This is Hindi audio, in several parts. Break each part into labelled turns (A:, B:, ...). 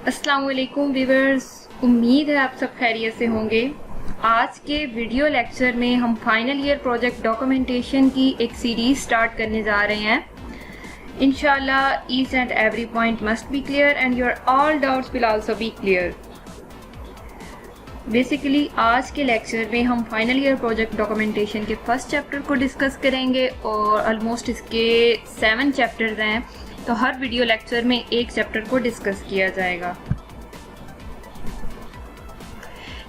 A: अस्सलाम वालेकुम व्यूअर्स, उम्मीद है आप सब खैरियत से होंगे। आज के वीडियो लेक्चर में हम फाइनल ईयर प्रोजेक्ट डॉक्यूमेंटेशन की एक सीरीज स्टार्ट करने जा रहे हैं। इंशाल्लाह each and every point must be clear and your all doubts will also be clear. Basically आज के लेक्चर में हम फाइनल ईयर प्रोजेक्ट डॉक्यूमेंटेशन के फर्स्ट चैप्टर को डिस्कस करेंगे और ऑलमोस्ट इसके 7 चैप्टर्स हैं, तो हर वीडियो लेक्चर में एक चैप्टर को डिस्कस किया जाएगा।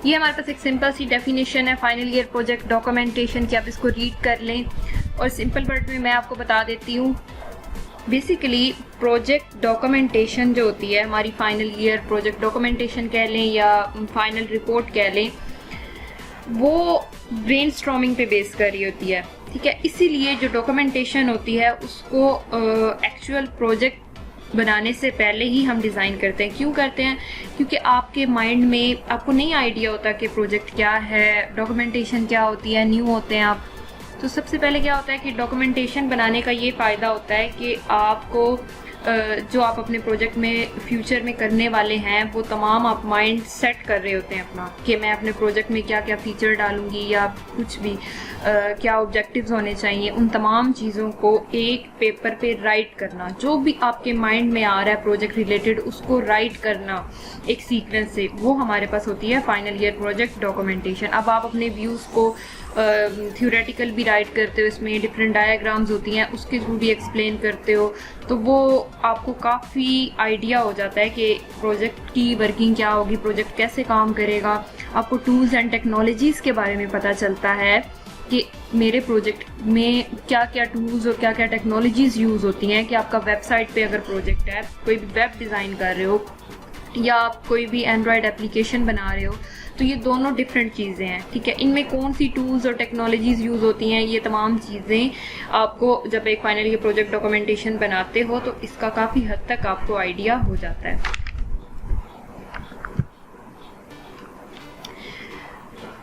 A: ये हमारे पास एक सिंपल सी डेफिनेशन है फाइनल ईयर प्रोजेक्ट डॉक्यूमेंटेशन की, आप इसको रीड कर लें और सिंपल वर्ड में मैं आपको बता देती हूँ। बेसिकली प्रोजेक्ट डॉक्यूमेंटेशन जो होती है, हमारी फाइनल ईयर प्रोजेक्ट डॉक्यूमेंटेशन कह लें या फाइनल रिपोर्ट कह लें, वो ब्रेनस्टॉर्मिंग पे बेस कर रही होती है, ठीक है। इसीलिए जो डॉक्यूमेंटेशन होती है उसको एक्चुअल प्रोजेक्ट बनाने से पहले ही हम डिज़ाइन करते हैं। क्यों करते हैं? क्योंकि आपके माइंड में आपको नहीं आइडिया होता कि प्रोजेक्ट क्या है, डॉक्यूमेंटेशन क्या होती है, न्यू होते हैं आप। तो सबसे पहले क्या होता है कि डॉक्यूमेंटेशन बनाने का ये फ़ायदा होता है कि आपको जो आप अपने प्रोजेक्ट में फ्यूचर में करने वाले हैं वो तमाम आप माइंड सेट कर रहे होते हैं अपना, कि मैं अपने प्रोजेक्ट में क्या क्या फ़ीचर डालूंगी या कुछ भी क्या ऑब्जेक्टिव्स होने चाहिए, उन तमाम चीज़ों को एक पेपर पे राइट करना। जो भी आपके माइंड में आ रहा है प्रोजेक्ट रिलेटेड उसको राइट करना एक सीक्वेंस से, वो हमारे पास होती है फाइनल ईयर प्रोजेक्ट डॉक्यूमेंटेशन। अब आप अपने व्यूज़ को थ्योरेटिकल भी राइट करते हो, इसमें डिफरेंट डायग्राम्स होती हैं उसके थ्रू भी एक्सप्लेन करते हो, तो वो आपको काफ़ी आइडिया हो जाता है कि प्रोजेक्ट की वर्किंग क्या होगी, प्रोजेक्ट कैसे काम करेगा। आपको टूल्स एंड टेक्नोलॉजीज़ के बारे में पता चलता है कि मेरे प्रोजेक्ट में क्या क्या टूल्स और क्या क्या टेक्नोलॉजीज़ यूज़ होती हैं। कि आपका वेबसाइट पे अगर प्रोजेक्ट है, कोई भी वेब डिज़ाइन कर रहे हो या आप कोई भी एंड्रॉयड एप्लीकेशन बना रहे हो, तो ये दोनों डिफरेंट चीज़ें हैं, ठीक है। इनमें कौन सी टूल्स और टेक्नोलॉजीज़ यूज़ होती हैं, ये तमाम चीज़ें आपको जब एक फाइनल ईयर प्रोजेक्ट डॉक्यूमेंटेशन बनाते हो तो इसका काफ़ी हद तक आपको आइडिया हो जाता है।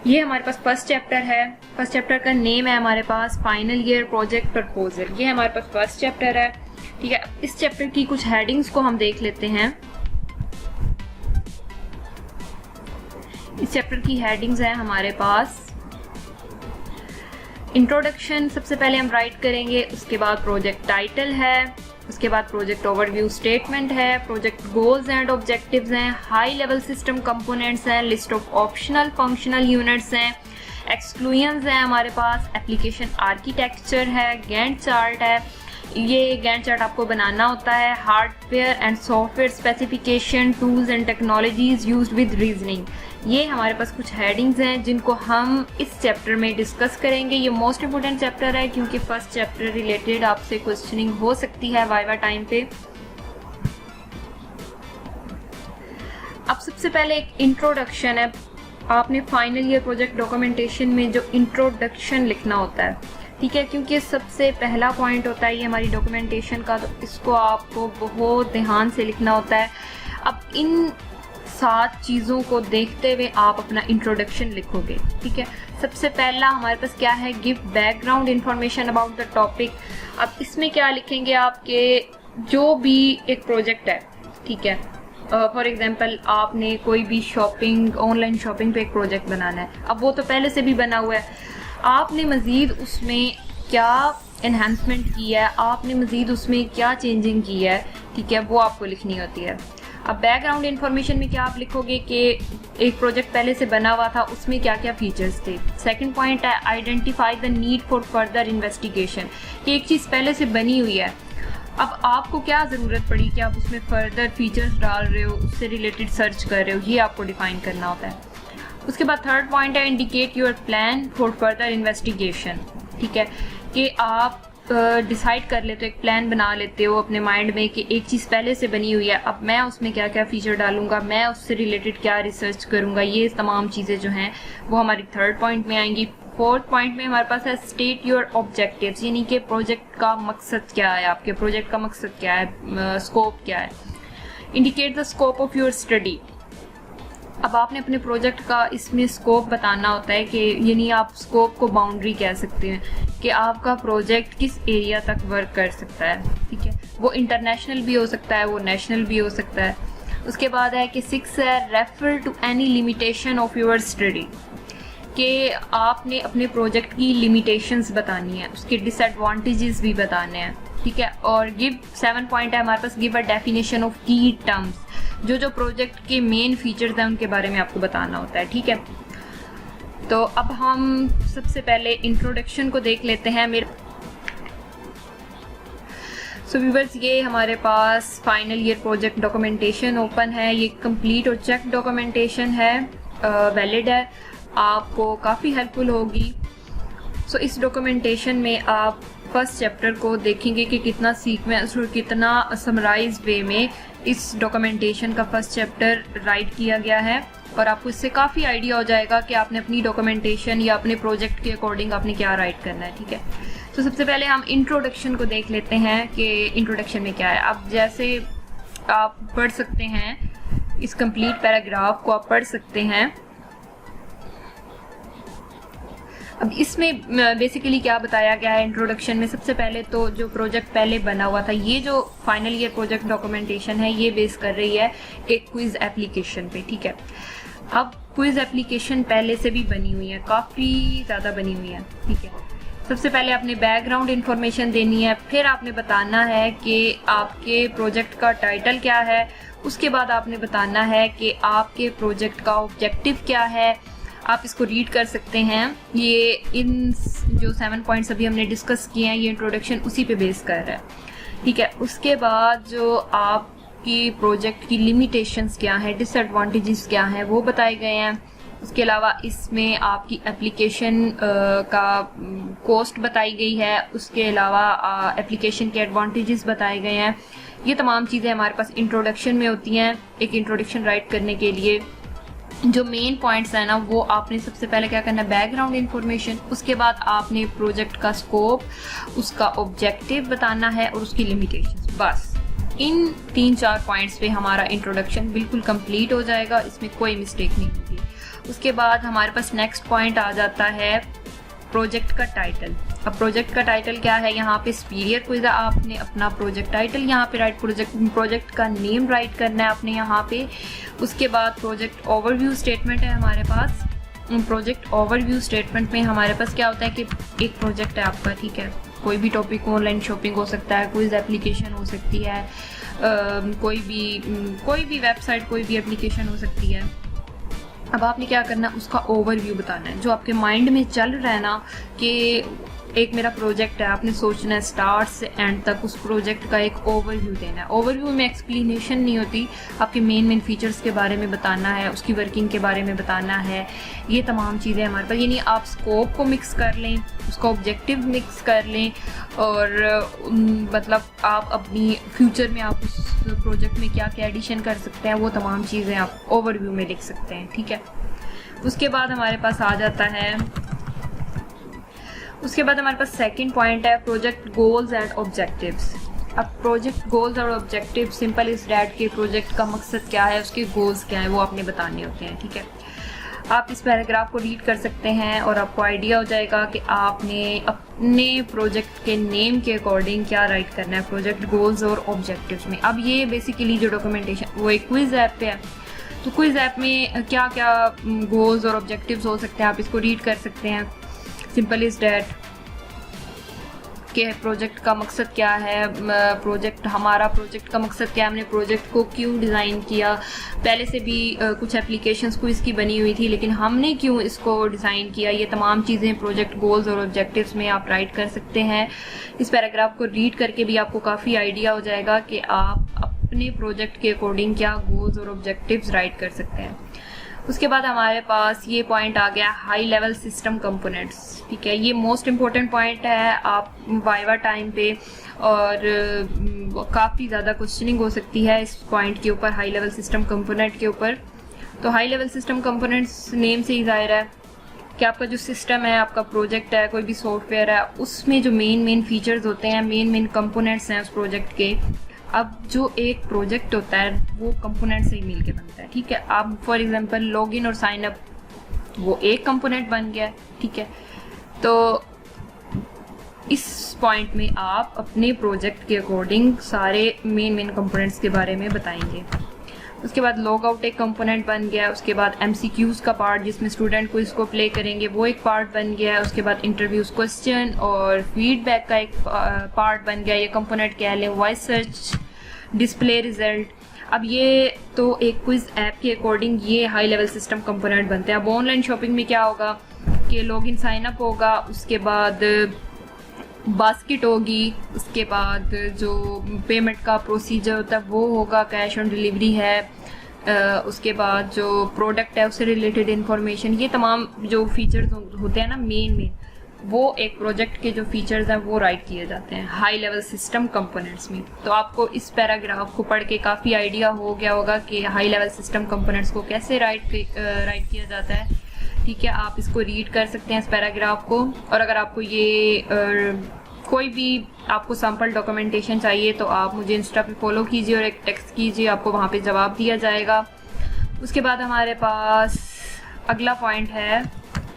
A: ये हमारे पास फर्स्ट चैप्टर है। फर्स्ट चैप्टर का नेम है हमारे पास फाइनल ईयर प्रोजेक्ट प्रपोजल। ये हमारे पास फर्स्ट चैप्टर है, ठीक है। इस चैप्टर की कुछ हेडिंग्स को हम देख लेते हैं। इस चैप्टर की हेडिंग्स हैं हमारे पास इंट्रोडक्शन, सबसे पहले हम राइट करेंगे, उसके बाद प्रोजेक्ट टाइटल है, उसके बाद प्रोजेक्ट ओवरव्यू स्टेटमेंट है, प्रोजेक्ट गोल्स एंड ऑब्जेक्टिव्स हैं, हाई लेवल सिस्टम कंपोनेंट्स हैं, list of optional functional units हैं, एक्सक्लूजन्स हैं हमारे पास, एप्लीकेशन आर्किटेक्चर है, गैंट चार्ट है। ये गैंट चार्ट आपको बनाना होता है, hardware and software specification, tools and technologies used with reasoning. ये हमारे पास कुछ हेडिंग्स हैं जिनको हम इस चैप्टर में डिस्कस करेंगे। ये मोस्ट इम्पोर्टेंट चैप्टर है क्योंकि फर्स्ट चैप्टर रिलेटेड आपसे क्वेश्चनिंग हो सकती है वाइवा टाइम पे। अब सबसे पहले एक इंट्रोडक्शन है। आपने फाइनल ईयर प्रोजेक्ट डॉक्यूमेंटेशन में जो इंट्रोडक्शन लिखना होता है, ठीक है, क्योंकि सबसे पहला पॉइंट होता है ये हमारी डॉक्यूमेंटेशन का, तो इसको आपको बहुत ध्यान से लिखना होता है। अब इन 7 चीज़ों को देखते हुए आप अपना इंट्रोडक्शन लिखोगे, ठीक है। सबसे पहला हमारे पास क्या है, give background information about the topic. अब इसमें क्या लिखेंगे आपके जो भी एक प्रोजेक्ट है, ठीक है। फॉर एग्जांपल आपने कोई भी शॉपिंग, ऑनलाइन शॉपिंग पे एक प्रोजेक्ट बनाना है, अब वो तो पहले से भी बना हुआ है, आपने मज़ीद उसमें क्या एनहांसमेंट की है, आपने मज़ीद उसमें क्या चेंजिंग की है, ठीक है, वो आपको लिखनी होती है। अब बैकग्राउंड इन्फॉर्मेशन में क्या आप लिखोगे कि एक प्रोजेक्ट पहले से बना हुआ था, उसमें क्या क्या फीचर्स थे। सेकंड पॉइंट है identify the need for further investigation, कि एक चीज़ पहले से बनी हुई है, अब आपको क्या ज़रूरत पड़ी कि आप उसमें फर्दर फीचर्स डाल रहे हो, उससे रिलेटेड सर्च कर रहे हो, ये आपको डिफाइन करना होता है। उसके बाद थर्ड पॉइंट है indicate your plan for further investigation, ठीक है, कि आप डिसाइड कर लेते हो, एक प्लान बना लेते हो अपने माइंड में कि एक चीज़ पहले से बनी हुई है, अब मैं उसमें क्या क्या फीचर डालूंगा, मैं उससे रिलेटेड क्या रिसर्च करूंगा, ये तमाम चीज़ें जो हैं वो हमारी थर्ड पॉइंट में आएंगी। फोर्थ पॉइंट में हमारे पास है स्टेट योर ऑब्जेक्टिव्स, यानी कि प्रोजेक्ट का मकसद क्या है, आपके प्रोजेक्ट का मकसद क्या है, स्कोप क्या है। Indicate the scope of your study, अब आपने अपने प्रोजेक्ट का इसमें स्कोप बताना होता है कि यानी आप स्कोप को बाउंड्री कह सकते हैं कि आपका प्रोजेक्ट किस एरिया तक वर्क कर सकता है, ठीक है। वो इंटरनेशनल भी हो सकता है, वो नेशनल भी हो सकता है। उसके बाद है कि 6 है refer to any limitation of your study, कि आपने अपने प्रोजेक्ट की लिमिटेशंस बतानी है, उसके डिसएडवांटेजेस भी बताने हैं, ठीक है। और गिव 7 पॉइंट है हमारे पास, गिव अ डेफिनेशन ऑफ की टर्म्स, जो प्रोजेक्ट के मेन फीचर्स हैं उनके बारे में आपको बताना होता है, ठीक है। तो अब हम सबसे पहले इंट्रोडक्शन को देख लेते हैं। सो व्यूअर्स, ये हमारे पास final year project documentation open है। ये कंप्लीट और चेक डॉक्यूमेंटेशन है, वैलिड है, आपको काफ़ी हेल्पफुल होगी। सो इस डॉक्यूमेंटेशन में आप फर्स्ट चैप्टर को देखेंगे कि कितना सीक्वेंस और कितना समराइज वे में इस डॉक्यूमेंटेशन का फर्स्ट चैप्टर राइट किया गया है, और आपको इससे काफ़ी आइडिया हो जाएगा कि आपने अपनी डॉक्यूमेंटेशन या अपने प्रोजेक्ट के अकॉर्डिंग आपने क्या राइट करना है, ठीक है। तो सबसे पहले हम इंट्रोडक्शन को देख लेते हैं कि इंट्रोडक्शन में क्या है। अब जैसे आप पढ़ सकते हैं, इस कंप्लीट पैराग्राफ को आप पढ़ सकते हैं। अब इसमें बेसिकली क्या बताया गया है इंट्रोडक्शन में, सबसे पहले तो जो प्रोजेक्ट पहले बना हुआ था, ये जो फाइनल ईयर प्रोजेक्ट डॉक्यूमेंटेशन है ये बेस कर रही है एक क्विज एप्लीकेशन पे, ठीक है। अब क्विज एप्लीकेशन पहले से भी बनी हुई है, काफ़ी ज़्यादा बनी हुई है, ठीक है। सबसे पहले आपने बैकग्राउंड इन्फॉर्मेशन देनी है, फिर आपने बताना है कि आपके प्रोजेक्ट का टाइटल क्या है, उसके बाद आपने बताना है कि आपके प्रोजेक्ट का ऑब्जेक्टिव क्या है। आप इसको रीड कर सकते हैं। ये इन जो 7 पॉइंट्स अभी हमने डिस्कस किए हैं, ये इंट्रोडक्शन उसी पे बेस कर रहा है, ठीक है। उसके बाद जो आपकी प्रोजेक्ट की लिमिटेशंस क्या हैं, डिसएडवांटेजेस क्या हैं, वो बताए गए हैं। उसके अलावा इसमें आपकी एप्लीकेशन का कॉस्ट बताई गई है, उसके अलावा एप्लीकेशन के एडवांटेजेस बताए गए हैं। ये तमाम चीज़ें हमारे पास इंट्रोडक्शन में होती हैं। एक इंट्रोडक्शन राइट करने के लिए जो मेन पॉइंट्स है ना, वो आपने सबसे पहले क्या करना है, बैकग्राउंड इन्फॉर्मेशन, उसके बाद आपने प्रोजेक्ट का स्कोप, उसका ऑब्जेक्टिव बताना है और उसकी लिमिटेशंस। बस इन 3-4 पॉइंट्स पे हमारा इंट्रोडक्शन बिल्कुल कंप्लीट हो जाएगा, इसमें कोई मिस्टेक नहीं होगी। उसके बाद हमारे पास नेक्स्ट पॉइंट आ जाता है प्रोजेक्ट का टाइटल। अब प्रोजेक्ट का टाइटल क्या है, यहाँ पे सुपीरियर क्विज, आपने अपना प्रोजेक्ट टाइटल यहाँ पे राइट, प्रोजेक्ट का नेम राइट करना है आपने यहाँ पे। उसके बाद प्रोजेक्ट ओवरव्यू स्टेटमेंट है हमारे पास। प्रोजेक्ट ओवरव्यू स्टेटमेंट में हमारे पास क्या होता है कि एक प्रोजेक्ट है आपका, ठीक है, कोई भी टॉपिक, ऑनलाइन शॉपिंग हो सकता है, क्विज एप्लीकेशन हो सकती है, कोई भी वेबसाइट, कोई भी एप्लीकेशन हो सकती है। अब आपने क्या करना, उसका ओवरव्यू बताना है, जो आपके माइंड में चल रहा है ना कि एक मेरा प्रोजेक्ट है, आपने सोचना है स्टार्ट से एंड तक उस प्रोजेक्ट का एक ओवरव्यू देना है। ओवरव्यू में एक्सप्लेनेशन नहीं होती, आपके मेन फीचर्स के बारे में बताना है, उसकी वर्किंग के बारे में बताना है, ये तमाम चीज़ें हमारे पास। यानी आप स्कोप को मिक्स कर लें, उसका ऑब्जेक्टिव मिक्स कर लें, और मतलब आप अपनी फ्यूचर में आप उस प्रोजेक्ट में क्या क्या एडिशन कर सकते हैं, वो तमाम चीज़ें आप ओवरव्यू में लिख सकते हैं, ठीक है। उसके बाद हमारे पास आ जाता है, उसके बाद हमारे पास सेकंड पॉइंट है प्रोजेक्ट गोल्स एंड ऑब्जेक्टिव्स। अब प्रोजेक्ट गोल्स और ऑब्जेक्टिव सिंपल इस डैट के प्रोजेक्ट का मकसद क्या है, उसके गोल्स क्या है, वो आपने बताने होते हैं, ठीक है। आप इस पैराग्राफ को रीड कर सकते हैं और आपको आइडिया हो जाएगा कि आपने अपने प्रोजेक्ट के नेम के अकॉर्डिंग क्या राइट करना है प्रोजेक्ट गोल्स और ऑब्जेक्टिव्स में। अब ये बेसिकली जो डॉक्यूमेंटेशन वो एक क्विज ऐप पे है, तो क्विज ऐप में क्या क्या गोल्स और ऑब्जेक्टिव्स हो सकते हैं, आप इसको रीड कर सकते हैं। सिंपल इज डैट के प्रोजेक्ट का मकसद क्या है, हमारा प्रोजेक्ट का मकसद क्या है, हमने प्रोजेक्ट को क्यों डिज़ाइन किया। पहले से भी कुछ एप्लीकेशंस को इसकी बनी हुई थी, लेकिन हमने क्यों इसको डिज़ाइन किया, ये तमाम चीज़ें प्रोजेक्ट गोल्स और ऑब्जेक्टिव्स में आप राइट कर सकते हैं। इस पैराग्राफ को रीड करके भी आपको काफ़ी आइडिया हो जाएगा कि आप अपने प्रोजेक्ट के अकॉर्डिंग क्या गोल्स और ऑब्जेक्टिव्स राइट कर सकते हैं। उसके बाद हमारे पास ये पॉइंट आ गया हाई लेवल सिस्टम कंपोनेंट्स, ठीक है। ये मोस्ट इम्पोर्टेंट पॉइंट है आप वाइवा टाइम पे, और काफ़ी ज़्यादा क्वेश्चनिंग हो सकती है इस पॉइंट के ऊपर, हाई लेवल सिस्टम कंपोनेंट के ऊपर। तो high level system components name से ही जाहिर है कि आपका जो सिस्टम है, आपका प्रोजेक्ट है, कोई भी सॉफ्टवेयर है, उसमें जो मेन फीचर्स होते हैं, मेन कंपोनेंट्स हैं उस प्रोजेक्ट के। अब जो एक प्रोजेक्ट होता है वो कंपोनेंट से ही मिल के बनता है, ठीक है। अब फॉर एग्जांपल लॉगिन और साइन अप, वो एक कंपोनेंट बन गया, ठीक है। तो इस पॉइंट में आप अपने प्रोजेक्ट के अकॉर्डिंग सारे मेन कंपोनेंट्स के बारे में बताएंगे। उसके बाद लॉग आउट एक कंपोनेंट बन गया, उसके बाद MCQs का पार्ट जिसमें स्टूडेंट को इसको प्ले करेंगे वो एक पार्ट बन गया, उसके बाद इंटरव्यूज क्वेश्चन और फीडबैक का एक पार्ट बन गया, ये कंपोनेंट कह लें, वॉइस सर्च, डिस्प्ले रिजल्ट। अब ये तो एक क्विज ऐप के अकॉर्डिंग ये हाई लेवल सिस्टम कंपोनेंट बनते हैं। अब ऑनलाइन शॉपिंग में क्या होगा कि लॉगिन साइन अप होगा, उसके बाद बास्केट होगी, उसके बाद जो पेमेंट का प्रोसीजर होता है वो होगा, कैश ऑन डिलीवरी है, उसके बाद जो प्रोडक्ट है उससे रिलेटेड इंफॉर्मेशन, ये तमाम जो फीचर्स होते हैं ना मेन वो एक प्रोजेक्ट के जो फीचर्स हैं वो राइट किए जाते हैं हाई लेवल सिस्टम कंपोनेंट्स में। तो आपको इस पैराग्राफ को पढ़ के काफ़ी आइडिया हो गया होगा कि हाई लेवल सिस्टम कंपोनेंट्स को कैसे राइट किया जाता है। ठीक है, आप इसको रीड कर सकते हैं इस पैराग्राफ को, और अगर आपको ये कोई भी आपको सैम्पल डॉक्यूमेंटेशन चाहिए तो आप मुझे इंस्टा पे फॉलो कीजिए और एक टेक्स्ट कीजिए, आपको वहाँ पे जवाब दिया जाएगा। उसके बाद हमारे पास अगला पॉइंट है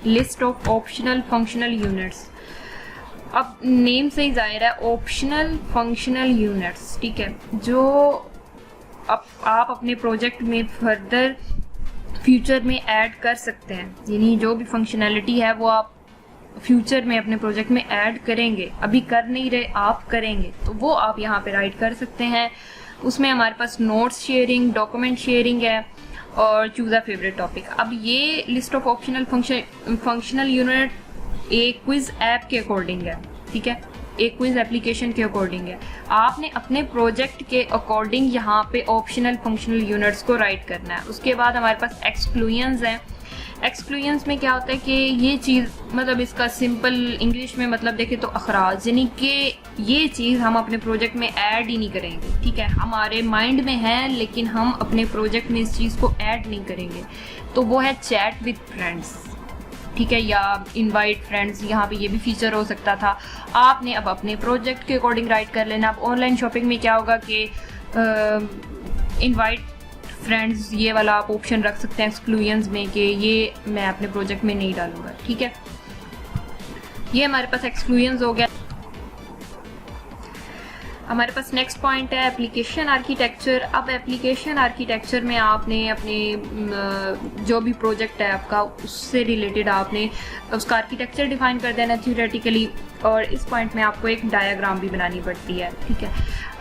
A: list of optional functional units. अब नेम से ही जाहिर है ऑप्शनल फंक्शनल यूनिट्स, ठीक है, जो आप अपने प्रोजेक्ट में फर्दर फ्यूचर में ऐड कर सकते हैं, यानी जो भी फंक्शनैलिटी है वो आप फ्यूचर में अपने प्रोजेक्ट में ऐड करेंगे, अभी कर नहीं रहे आप करेंगे, तो वो आप यहाँ पे राइट कर सकते हैं। उसमें हमारे पास नोट्स शेयरिंग, डॉक्यूमेंट शेयरिंग है और चूज अ फेवरेट टॉपिक। अब ये list of optional functional unit एक क्विज ऐप के अकॉर्डिंग है, ठीक है, एक क्विज एप्लीकेशन के अकॉर्डिंग है। आपने अपने प्रोजेक्ट के अकॉर्डिंग यहाँ पे ऑप्शनल फंक्शनल यूनिट्स को राइट करना है। उसके बाद हमारे पास एक्सक्लूजन्स हैं। एक्सक्लूजन्स में क्या होता है कि ये चीज़, मतलब इसका सिंपल इंग्लिश में मतलब देखें तो अखराज, यानी कि ये चीज़ हम अपने प्रोजेक्ट में ऐड ही नहीं करेंगे, ठीक है, हमारे माइंड में है लेकिन हम अपने प्रोजेक्ट में इस चीज़ को ऐड नहीं करेंगे। तो वो है चैट विद फ्रेंड्स, ठीक है, या इनवाइट फ्रेंड्स, यहाँ पे ये भी फीचर हो सकता था। आपने अब अपने प्रोजेक्ट के अकॉर्डिंग राइट कर लेना। अब ऑनलाइन शॉपिंग में क्या होगा कि इनवाइट फ्रेंड्स ये वाला आप ऑप्शन रख सकते हैं एक्सक्लूजन्स में कि ये मैं अपने प्रोजेक्ट में नहीं डालूंगा, ठीक है। ये हमारे पास एक्सक्लूजन्स हो गया। हमारे पास नेक्स्ट पॉइंट है एप्लीकेशन आर्किटेक्चर। अब एप्लीकेशन आर्किटेक्चर में आपने अपने जो भी प्रोजेक्ट है आपका उससे रिलेटेड आपने उसका आर्किटेक्चर डिफाइन कर देना थ्योरेटिकली, और इस पॉइंट में आपको एक डायग्राम भी बनानी पड़ती है, ठीक है।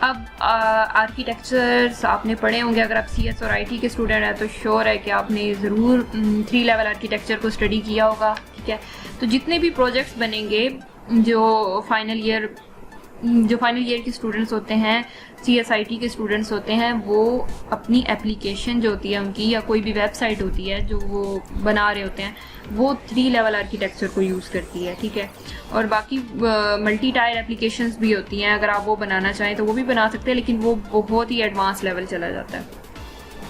A: अब आर्किटेक्चर्स आपने पढ़े होंगे, अगर आप CS और IT के स्टूडेंट हैं तो श्योर है कि आपने ज़रूर 3 लेवल आर्किटेक्चर को स्टडी किया होगा, ठीक है। तो जितने भी प्रोजेक्ट्स बनेंगे जो फाइनल ईयर के स्टूडेंट्स होते हैं, CSIT के स्टूडेंट्स होते हैं, वो अपनी एप्लीकेशन जो होती है उनकी या कोई भी वेबसाइट होती है जो वो बना रहे होते हैं वो 3 लेवल आर्किटेक्चर को यूज़ करती है, ठीक है। और बाकी मल्टी टायर एप्लीकेशंस भी होती हैं, अगर आप वो बनाना चाहें तो वो भी बना सकते हैं, लेकिन वो बहुत ही एडवांस लेवल चला जाता है,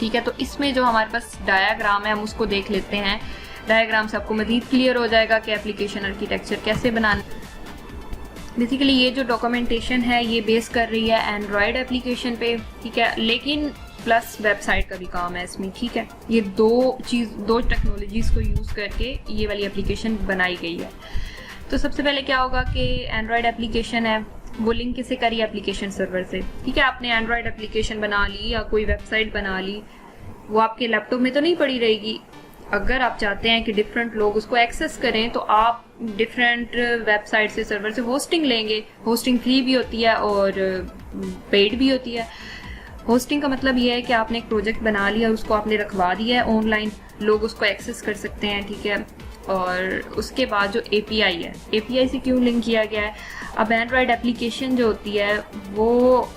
A: ठीक है। तो इसमें जो हमारे पास डायग्राम है हम उसको देख लेते हैं। डायग्राम से आपको मज़ीद क्लियर हो जाएगा कि एप्लीकेशन आर्किटेक्चर कैसे बनाना। बेसिकली ये जो डॉक्यूमेंटेशन है ये बेस कर रही है एंड्रॉयड एप्लीकेशन पे, ठीक है, लेकिन प्लस वेबसाइट का भी काम है इसमें, ठीक है। ये दो टेक्नोलॉजीज़ को यूज़ करके ये वाली एप्लीकेशन बनाई गई है। तो सबसे पहले क्या होगा कि एंड्रॉयड एप्लीकेशन है वो लिंक किसे करिए एप्लीकेशन सर्वर से, ठीक है। आपने एंड्रॉयड एप्लीकेशन बना ली या कोई वेबसाइट बना ली, वो आपके लैपटॉप में तो नहीं पड़ी रहेगी। अगर आप चाहते हैं कि डिफरेंट लोग उसको एक्सेस करें तो आप डिफरेंट वेबसाइट से सर्वर से होस्टिंग लेंगे। होस्टिंग फ्री भी होती है और पेड भी होती है। होस्टिंग का मतलब ये है कि आपने एक प्रोजेक्ट बना लिया, उसको आपने रखवा दिया है ऑनलाइन, लोग उसको एक्सेस कर सकते हैं, ठीक है। और उसके बाद जो API है, API से क्यों लिंक किया गया है, अब एंड्रॉयड एप्लीकेशन जो होती है वो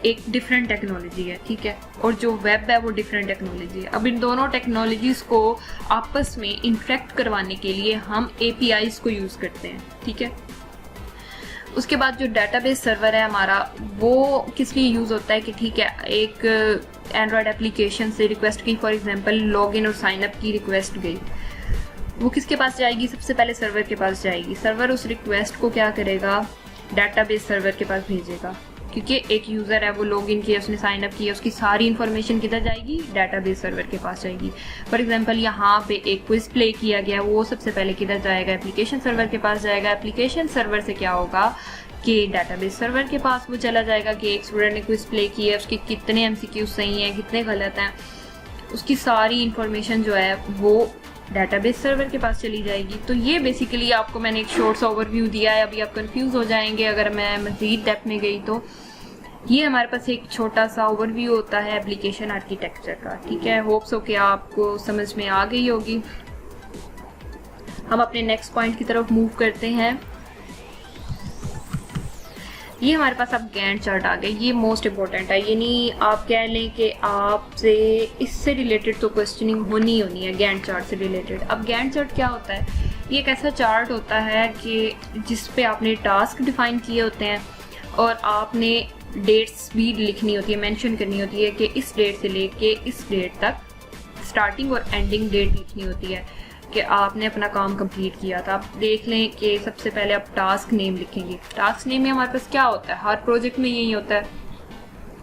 A: एक डिफरेंट टेक्नोलॉजी है, ठीक है, और जो वेब है वो डिफरेंट टेक्नोलॉजी है। अब इन दोनों टेक्नोलॉजीज़ को आपस में इंटरेक्ट करवाने के लिए हम APIs को यूज़ करते हैं, ठीक है। उसके बाद जो डेटाबेस सर्वर है हमारा वो किस लिए यूज़ होता है कि ठीक है, एक एंड्रॉयड एप्लीकेशन से रिक्वेस्ट की, फॉर एग्जांपल लॉगिन और साइन अप की रिक्वेस्ट गई, वो किसके पास जाएगी, सबसे पहले सर्वर के पास जाएगी। सर्वर उस रिक्वेस्ट को क्या करेगा, डेटाबेस सर्वर के पास भेजेगा, क्योंकि एक यूज़र है वो लॉगिन किया, उसने साइन अप किया, उसकी सारी इन्फॉर्मेशन किधर जाएगी, डेटाबेस सर्वर के पास जाएगी। फॉर एग्जांपल यहाँ पे एक क्विज प्ले किया गया, वो सबसे पहले किधर जाएगा, एप्लीकेशन सर्वर के पास जाएगा। एप्लीकेशन सर्वर से क्या होगा कि डाटाबेस सर्वर के पास वो चला जाएगा कि एक स्टूडेंट ने क्विज प्ले किया है, उसके कितने MCQ सही हैं, कितने गलत हैं, उसकी सारी इंफॉर्मेशन जो है वो डाटाबेस सर्वर के पास चली जाएगी। तो ये बेसिकली आपको मैंने एक शॉर्ट सा ओवरव्यू दिया है। अभी आप कंफ्यूज हो जाएंगे अगर मैं मज़ीद डेप्थ में गई तो। ये हमारे पास एक छोटा सा ओवरव्यू होता है एप्लीकेशन आर्किटेक्चर का, ठीक है। होप्स हो कि आपको समझ में आ गई होगी। हम अपने नेक्स्ट पॉइंट की तरफ मूव करते हैं। ये हमारे पास अब गैंट चार्ट आ गए। ये मोस्ट इम्पोर्टेंट है, यानी आप कह लें कि आपसे इससे रिलेटेड तो क्वेश्चनिंग होनी है गैंट चार्ट से रिलेटेड। अब गैंट चार्ट क्या होता है? ये एक ऐसा चार्ट होता है कि जिस पे आपने टास्क डिफाइन किए होते हैं और आपने डेट्स भी लिखनी होती है, मेंशन करनी होती है कि इस डेट से लेके इस डेट तक स्टार्टिंग और एंडिंग डेट लिखनी होती है कि आपने अपना काम कंप्लीट किया था। आप देख लें कि सबसे पहले आप टास्क नेम लिखेंगे। टास्क नेम में हमारे पास क्या होता है? हर प्रोजेक्ट में यही होता है,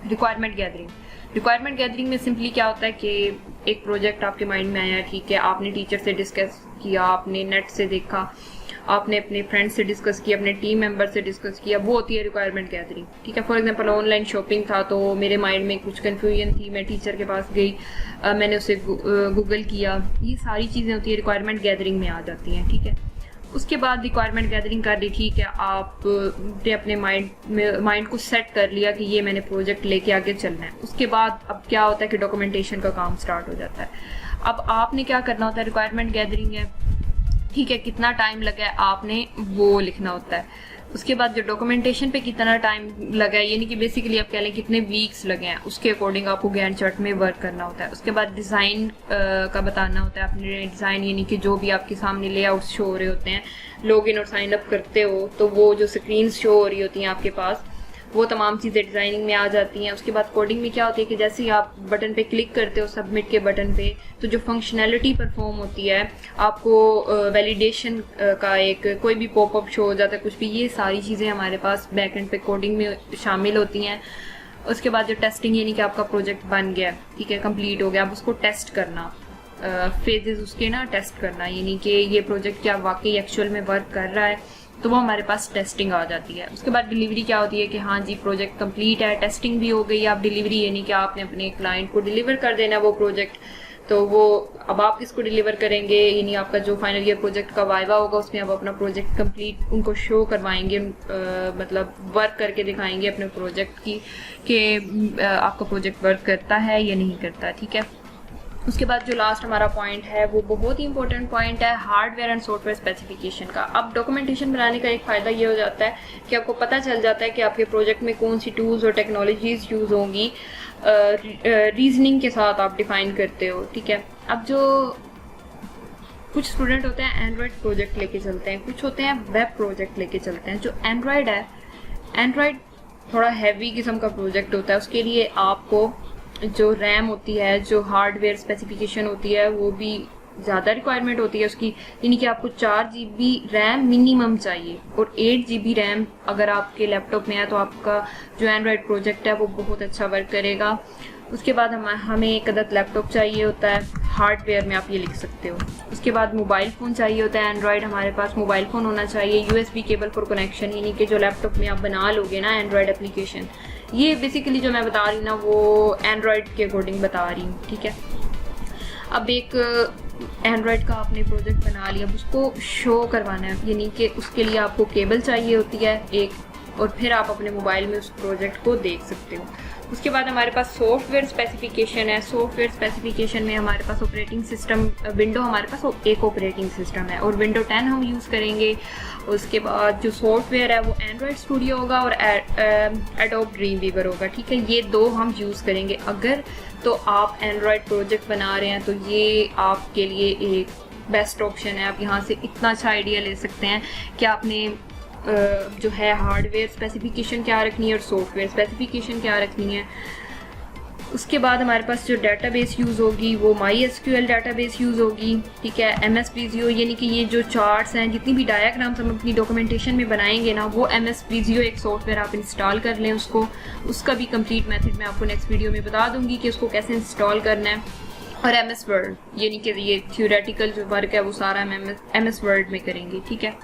A: रिक्वायरमेंट गैदरिंग। रिक्वायरमेंट गैदरिंग में सिंपली क्या होता है कि एक प्रोजेक्ट आपके माइंड में आया, ठीक है, आपने टीचर से डिस्कस किया, आपने नेट से देखा, आपने अपने फ्रेंड से डिस्कस किया, अपने टीम मेंबर से डिस्कस किया, वो होती है रिक्वायरमेंट गैदरिंग, ठीक है। फॉर एग्जांपल ऑनलाइन शॉपिंग था तो मेरे माइंड में कुछ कन्फ्यूजन थी, मैं टीचर के पास गई, मैंने उसे गूगल किया। ये सारी चीज़ें होती है रिक्वायरमेंट गैदरिंग में आ जाती हैं, ठीक है। उसके बाद रिक्वायरमेंट गैदरिंग कर ली, ठीक है, आपने अपने माइंड को सेट कर लिया कि ये मैंने प्रोजेक्ट लेके आगे चलना है। उसके बाद अब क्या होता है कि डॉक्यूमेंटेशन का काम स्टार्ट हो जाता है। अब आपने क्या करना होता है? रिक्वायरमेंट गैदरिंग है, ठीक है, कितना टाइम लगा है आपने वो लिखना होता है। उसके बाद जो डॉक्यूमेंटेशन पे कितना टाइम लगा है, यानी कि बेसिकली आप कह लें कितने वीक्स लगे हैं, उसके अकॉर्डिंग आपको गैंट चार्ट में वर्क करना होता है। उसके बाद डिज़ाइन का बताना होता है। अपने डिज़ाइन यानी कि जो भी आपके सामने लेआउट्स शो हो रहे होते हैं, लॉगिन और साइन अप करते हो तो वो जो स्क्रीन शो हो रही होती हैं आपके पास, वो तमाम चीज़ें डिज़ाइनिंग में आ जाती हैं। उसके बाद कोडिंग में क्या होती है कि जैसे ही आप बटन पे क्लिक करते हो सबमिट के बटन पे, तो जो फंक्शनैलिटी परफॉर्म होती है, आपको वैलिडेशन का एक कोई भी पॉपअप शो हो जाता है, कुछ भी, ये सारी चीज़ें हमारे पास बैक एंड पे कोडिंग में शामिल होती हैं। उसके बाद जो टेस्टिंग, यानी कि आपका प्रोजेक्ट बन गया, ठीक है, कंप्लीट हो गया, अब उसको टेस्ट करना, फेजेस उसके ना टेस्ट करना, यानी कि ये प्रोजेक्ट क्या वाकई एक्चुअल में वर्क कर रहा है, तो वो हमारे पास टेस्टिंग आ जाती है। उसके बाद डिलीवरी क्या होती है कि हाँ जी प्रोजेक्ट कंप्लीट है, टेस्टिंग भी हो गई, आप डिलीवरी यानी कि आपने अपने क्लाइंट को डिलीवर कर देना वो प्रोजेक्ट। तो वो अब आप किसको डिलीवर करेंगे, यानी आपका जो फाइनल ईयर प्रोजेक्ट का वाइवा होगा उसमें आप अपना प्रोजेक्ट कंप्लीट उनको शो करवाएंगे, मतलब वर्क करके दिखाएंगे अपने प्रोजेक्ट की कि आपका प्रोजेक्ट वर्क करता है या नहीं करता, ठीक है। उसके बाद जो लास्ट हमारा पॉइंट है वो बहुत ही इंपॉर्टेंट पॉइंट है, हार्डवेयर एंड सॉफ्टवेयर स्पेसिफिकेशन का। अब डॉक्यूमेंटेशन बनाने का एक फ़ायदा ये हो जाता है कि आपको पता चल जाता है कि आपके प्रोजेक्ट में कौन सी टूल्स और टेक्नोलॉजीज़ यूज़ होंगी, रीजनिंग के साथ आप डिफ़ाइन करते हो, ठीक है। अब जो कुछ स्टूडेंट होते हैं एंड्रॉयड प्रोजेक्ट लेके चलते हैं, कुछ होते हैं वेब प्रोजेक्ट लेके चलते हैं। जो एंड्रॉयड है, एंड्रॉयड थोड़ा हैवी किस्म का प्रोजेक्ट होता है, उसके लिए आपको जो रैम होती है, जो हार्डवेयर स्पेसिफिकेशन होती है, वो भी ज़्यादा रिक्वायरमेंट होती है उसकी, यानी कि आपको 4 GB रैम मिनिमम चाहिए, और 8 GB रैम अगर आपके लैपटॉप में है तो आपका जो एंड्रॉयड प्रोजेक्ट है वो बहुत अच्छा वर्क करेगा। उसके बाद हमें एक अदद लैपटॉप चाहिए होता है, हार्डवेयर में आप ये लिख सकते हो। उसके बाद मोबाइल फ़ोन चाहिए होता है, एंड्रॉयड हमारे पास मोबाइल फ़ोन होना चाहिए, USB केबल फॉर कनेक्शन, यानी कि जो लैपटॉप में आप बना लोगे ना एंड्रॉयड एप्लीकेशन, ये बेसिकली जो मैं बता रही हूँ ना वो एंड्रॉयड के अकॉर्डिंग बता रही हूँ, ठीक है। अब एक एंड्रॉयड का आपने प्रोजेक्ट बना लिया, अब उसको शो करवाना है, यानी कि उसके लिए आपको केबल चाहिए होती है एक, और फिर आप अपने मोबाइल में उस प्रोजेक्ट को देख सकते हो। उसके बाद हमारे पास सॉफ्टवेयर स्पेसिफिकेशन है। सॉफ्टवेयर स्पेसिफिकेशन में हमारे पास ऑपरेटिंग सिस्टम, विंडो हमारे पास एक ऑपरेटिंग सिस्टम है और विंडो 10 हम यूज़ करेंगे। उसके बाद जो सॉफ्टवेयर है वो एंड्रॉयड स्टूडियो होगा और एडोब ड्रीम वीवर होगा, ठीक है। ये दो हम यूज़ करेंगे। अगर तो आप एंड्रॉयड प्रोजेक्ट बना रहे हैं तो ये आपके लिए एक बेस्ट ऑप्शन है। आप यहाँ से इतना अच्छा आइडिया ले सकते हैं कि आपने जो है हार्डवेयर स्पेसिफिकेशन क्या रखनी है और सॉफ्टवेयर स्पेसिफिकेशन क्या रखनी है। उसके बाद हमारे पास जो डेटाबेस यूज़ होगी वो MySQL डेटाबेस यूज़ होगी, ठीक है। MS Visio, यानी कि ये जो चार्ट्स हैं, जितनी भी डायग्राम्स हम अपनी डॉक्यूमेंटेशन में बनाएंगे ना, वो MS Visio एक सॉफ्टवेयर आप इंस्टॉल कर लें उसको। उसका भी कंप्लीट मेथड मैं आपको नेक्स्ट वीडियो में बता दूंगी कि उसको कैसे इंस्टॉल करना है। और MS Word, यानी कि ये थ्योरेटिकल जो वर्क है वो सारा हम MS Word में करेंगे, ठीक है।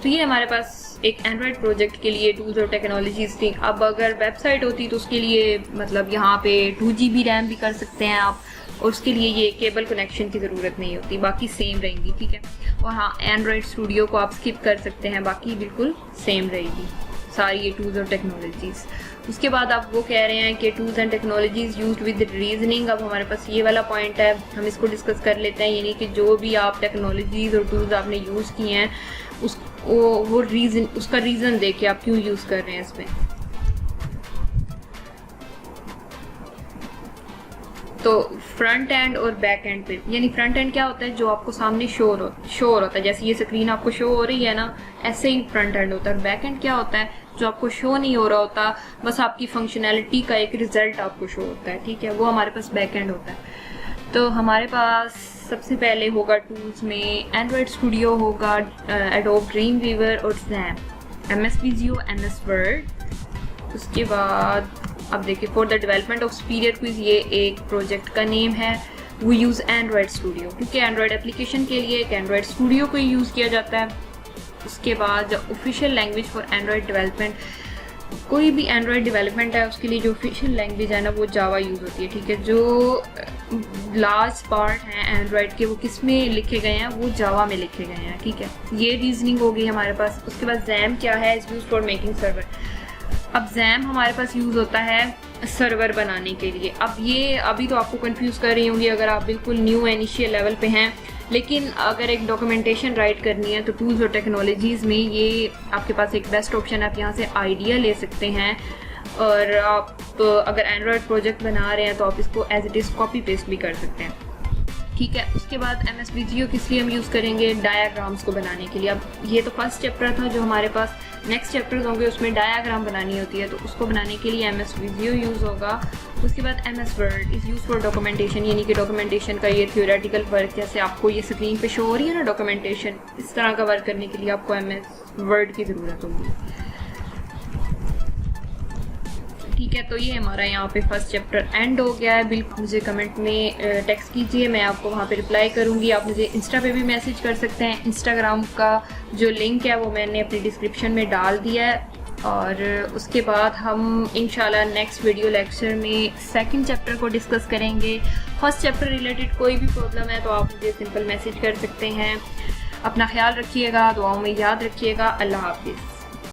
A: तो ये हमारे पास एक एंड्रॉयड प्रोजेक्ट के लिए टूल्स और टेक्नोलॉजीज थी। अब अगर वेबसाइट होती तो उसके लिए मतलब यहाँ पे 2 GB रैम भी कर सकते हैं आप, और उसके लिए ये केबल कनेक्शन की ज़रूरत नहीं होती, बाकी सेम रहेंगी, ठीक है। और हाँ, एंड्रॉयड स्टूडियो को आप स्किप कर सकते हैं, बाकी बिल्कुल सेम रहेगी सारी ये टूल्स और टेक्नोलॉजीज़। उसके बाद आप वो कह रहे हैं कि tools and technologies used with reasoning. अब हमारे पास ये वाला पॉइंट है, हम इसको डिस्कस कर लेते हैं। यानी कि जो भी आप टेक्नोलॉजीज और टूल्स आपने यूज़ किए हैं वो रीज़न, उसका रीज़न दे के आप क्यों यूज़ कर रहे हैं इसमें। तो फ्रंट एंड और बैक एंड पे, यानी फ्रंट एंड क्या होता है, जो आपको सामने शो होता है, जैसे ये स्क्रीन आपको शो हो रही है ना, ऐसे ही फ्रंट एंड होता है। और बैक एंड क्या होता है, जो आपको शो नहीं हो रहा होता, बस आपकी फंक्शनैलिटी का एक रिजल्ट आपको शो होता है, ठीक है, वो हमारे पास बैक एंड होता है। तो हमारे पास सबसे पहले होगा टूल्स में एंड्रॉयड स्टूडियो होगा, एडोब ड्रीम वीवर और ज़ैम, MS Visio, MS Word। उसके बाद अब देखिए, for the development of superior quiz, ये एक प्रोजेक्ट का नेम है। वो यूज़ एंड्रॉयड स्टूडियो, क्योंकि एंड्रॉयड एप्लीकेशन के लिए एक एंड्रॉयड स्टूडियो को यूज़ किया जाता है। उसके बाद official language for Android development, कोई भी एंड्रॉयड डेवलपमेंट है उसके लिए जो ऑफिशियल लैंग्वेज है ना, वो जावा यूज़ होती है, ठीक है। जो लार्ज पार्ट हैं एंड्रॉयड के, वो किस में लिखे गए हैं, वो जावा में लिखे गए हैं, ठीक है। ये रीजनिंग हो गई हमारे पास। उसके बाद ज़ैम क्या है, is use for making server. अब ज़ैम हमारे पास यूज़ होता है सर्वर बनाने के लिए। अब ये अभी तो आपको कंफ्यूज कर रही होंगी अगर आप बिल्कुल न्यू इनिशियल लेवल पे हैं, लेकिन अगर एक डॉक्यूमेंटेशन राइट करनी है तो टूल्स और टेक्नोलॉजीज़ में ये आपके पास एक बेस्ट ऑप्शन है। आप यहाँ से आइडिया ले सकते हैं, और आप अगर एंड्रॉयड प्रोजेक्ट बना रहे हैं तो आप इसको as it is copy paste भी कर सकते हैं, ठीक है। उसके बाद MS Visio किस लिए हम यूज़ करेंगे, डायाग्राम्स को बनाने के लिए। अब ये तो फर्स्ट चैप्टर था, जो हमारे पास नेक्स्ट चैप्टर्स होंगे उसमें डायाग्राम बनानी होती है, तो उसको बनाने के लिए MS Visio यूज़ होगा। उसके बाद MS Word is use for documentation, यानी कि डॉक्यूमेंटेशन का ये थियोरेटिकल वर्क, जैसे आपको ये स्क्रीन पे शो हो रही है ना डॉक्यूमेंटेशन, इस तरह का वर्क करने के लिए आपको MS Word की ज़रूरत होगी, ठीक है। तो ये हमारा यहाँ पे फर्स्ट चैप्टर एंड हो गया है। बिल्कुल मुझे कमेंट में टेक्स्ट कीजिए, मैं आपको वहाँ पे रिप्लाई करूँगी। आप मुझे इंस्टा पे भी मैसेज कर सकते हैं। इंस्टाग्राम का जो लिंक है वो मैंने अपनी डिस्क्रिप्शन में डाल दिया है। और उसके बाद हम इंशाल्लाह नेक्स्ट वीडियो लेक्चर में सेकंड चैप्टर को डिस्कस करेंगे। फर्स्ट चैप्टर रिलेटेड कोई भी प्रॉब्लम है तो आप मुझे सिंपल मैसेज कर सकते हैं। अपना ख्याल रखिएगा, दुआओं में याद रखिएगा। अल्लाह हाफिज़।